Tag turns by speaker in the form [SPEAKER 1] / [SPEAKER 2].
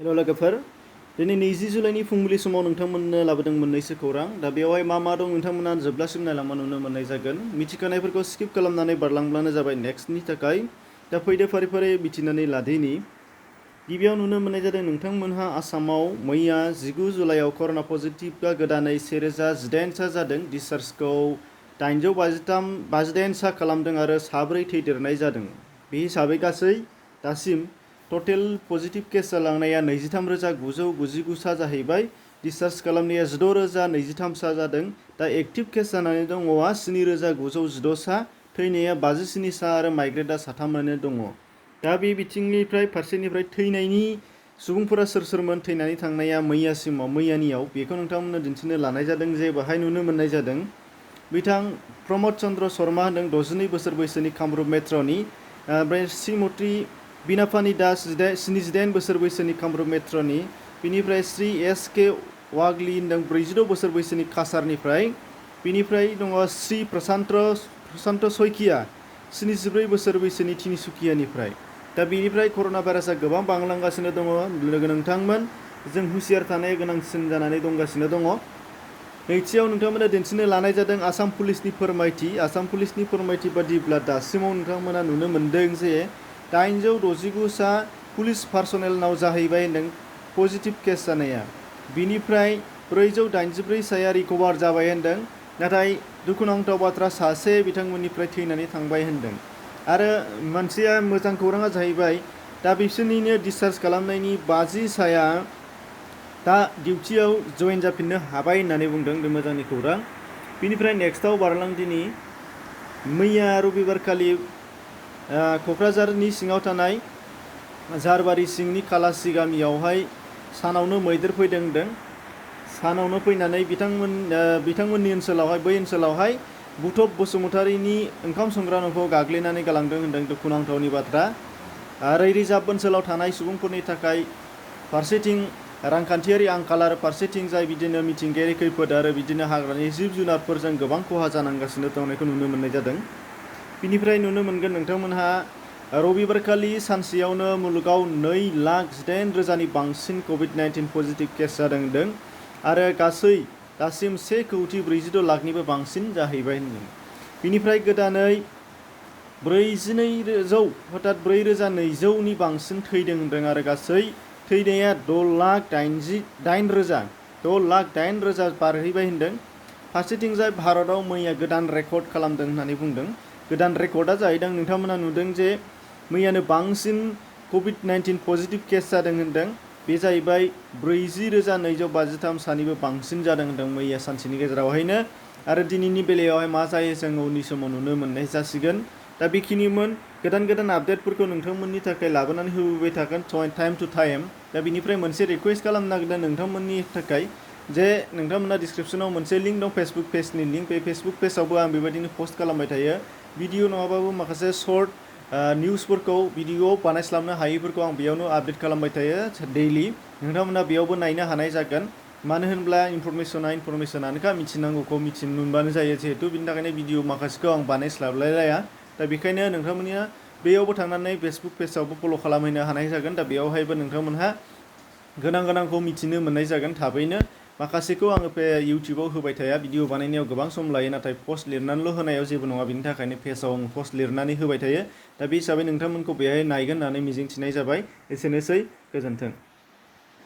[SPEAKER 1] हेल' लोगोफोर दिनै 20 जुलाइनि फुंबिलि समाव नोंथांमोननो लाबोदों मोननैसो खौरां दा बेवहाय मा दं नोंथांमोना जोबलासिम नायलांबा नुनो मोननाय जागोन मिथिखानायफोरखौ स्किप खालामनानै बारलांब्लानो जाबाय नेक्स्टनि थाखाय दा फैदो फारि फारि मिथिनानै लादिनि गिबियाव नुनो मोननाय जादों नोंथांमोनहा आसामाव मैया 19 जुलाइआव कर'ना पजिटिभआ गोदानै 1018 जादों डिसचार्जखौ 858 खालामदों आरो साब्रै थैदेरनाय जादों बे हिसाबै गासै दासिम टटेल पजिटिभ केस जालांनाया 23,999 जाहैबाय डिसचार्ज खालामनाया 16,023 जादों दा एक्टिभ केस जानानै दङ 7,916 थैनाया 57 आरो माइग्रेटआ 3 दङ दा बे बिथिंनिफ्राय फारसेनिफ्राय थैनायनि सुबुंफोरा सोरमोन थैनानै थांनाया मैयानियाव बेखौ नोंथांमोननो दिन्थिनो लानाय जादों जे बाहाय नुनो मोननाय जादों बिथां प्रमद चन्द्र शर्मा होनदों 62 बोसोर बैसोनि कामरुप मेट्र'नि ओमफ्राय श्रीमती बिनापानि दास 78 बोसोर बैसोनि कामरुप मेट्र'नि बिनिफ्राय श्री एस के वागली होनदों 46 बोसोर बैसोनि कासारनिफ्राय बिनिफ्राय दङ श्री प्रशान्त सयकिया 74 बोसोर बैसोनि तिनिसुकियानिफ्राय दा बेनिफ्राय कर'ना भाइरासआ गोबां बांलांगासिनो दङ लोगो नोंथांमोन जों हुसियार थानाया गोनांसिन जानानै दंगासिनो दङ नैथियाव नोंथांमोना दिन्थिनो लानाय जादों आसाम पुलिसनि फोरमायथि बादिब्ला दासिमाव नोंथांमोना नुनो मोनदों जे 869 सा पुलिस पार्सनेलनाव जाहैबाय होनदों पजिटिभ केस जानाया बिनिफ्राय 484 साया रिकभार जाबाय होनदों नाथाय दुखुनांथाव बाथ्रा सासे बिथांमोननिफ्राय थैनानै थांबाय होनदों आरो मोनसेया मोजां खौराङा जाहैबाय दा बिसोरनिनो डिसचार्ज खालामनायनि 50 साया दा डिउटियाव जइन जाफिननो हाबाय होननानै बुंदों बे मोजांनि खौरां बिनिफ्राय नेक्स्टआव बारलां दिनै मैया रबिबारखालि क'क्राझारनि सिङाव थानाय झारबारि सिंनि कालासि गामियावहाय सानावनो मैदेर फैदों होनदों सानावनो फैनानै बिथांमोननि बै ओनसोलावहाय बुटब बसुमतारीनि ओंखाम संग्रा न'खौ गाग्लिनानै गालांदों होनदों दुखुनांथावनि बाथ्रा रिजार्भ ओनसोलाव थानाय सुबुंफोरनि थाखाय फारसेथिं रांखान्थियारि आंखाल आरो फारसेथिं जाय बिदिनो मिथिंगायारि खैफोद आरो बिदिनो हाग्रानि जिब जुनारफोरजों गोबां खहा जानांगासिनो दंनायखौ नुनो मोननाय जादों बिनिफ्राय नुनो मोनगोन नोंथांमोनहा रबिबारखालि सानसेयावनो मुलुगाव 2,18,000नि बांसिन कभिड-19 पजिटिभ केस जादों होनदों आरो गासै दासिम 1,46 लाखनिबो बांसिन जाहैबाय होनदों बिनिफ्राय गोदानै 4,200नि बांसिन थैदों होनदों आरो गासै थैनाया 6,08,000 बारहैबाय होनदों फारसेथिंजाय भारतआव मैया गोदान रेकर्ड खालामदों होननानै बुंदों गोदान रेकर्डआ जाहैदों नोंथांमोना नुदों जे मैयानो बांसिन कभिड-19 पजिटिभ केस जादों होनदों बे जाहैबाय 40,253 सानिबो बांसिन जादों होनदों मैया सानसेनि गेजेरावहायनो आरो दिनैनि बेलायावहाय मा जायो जों उननि समाव नुनो मोननाय जासिगोन दा बेखिनिमोन गोदान आपडेटफोरखौ नोंथांमोननि थाखाय लाबोनानै होबोबाय थागोन टाइम टु टाइम दा बिनिफ्राय मोनसे रिक्वेस्ट खालामनो नागिरदों नोंथांमोननि थाखाय जे नोंथांमोना डिसक्रिप्शनाव मोनसे लिंक दं फेसबुक पेजनि लिंक बे फेसबुक पेजावबो आं बेबायदिनो पस्ट खालामबाय थायो भिडिअ नङाबाबो माखासे सर्ट निउसफोरखौ भिडिअ बानायस्लाबनो हायैफोरखौ आं बेयावनो आपडेट खालामबाय थायो डेइलि नोंथांमोना बेयावबो नायनो हानाय जागोन मानो होनब्ला इनफरमेसनानोखा मिथिनांगौखौ मिथिनो मोनबानो जायो जिहेतु बिनि थाखायनो भिडिअ माखासेखौ आं बानायस्लाबलाया दा बेखायनो नोंथांमोननिया बेयावबो थांनानै फेसबुक पेजावबो फल' खालामहैनो हानाय जागोन दा बेयावहायबो नोंथांमोनहा गोनांखौ मिथिनो मोननाय जागोन थाबैनो माखासेखौ आङो इउटिउबाव होबाय थाया भिडिअ बानायनायाव गोबां सम लायो नाथाय पस्ट लिरनानैल' होनायाव जेबो नङा बिनि थाखायनो पेजाव आं पस्ट लिरनानै होबाय थायो दा बे हिसाबै नोंथांमोनखौ बेहाय नायगोन होननानै मिजिंथिनाय जाबाय एसेनोसै गोजोन्थों।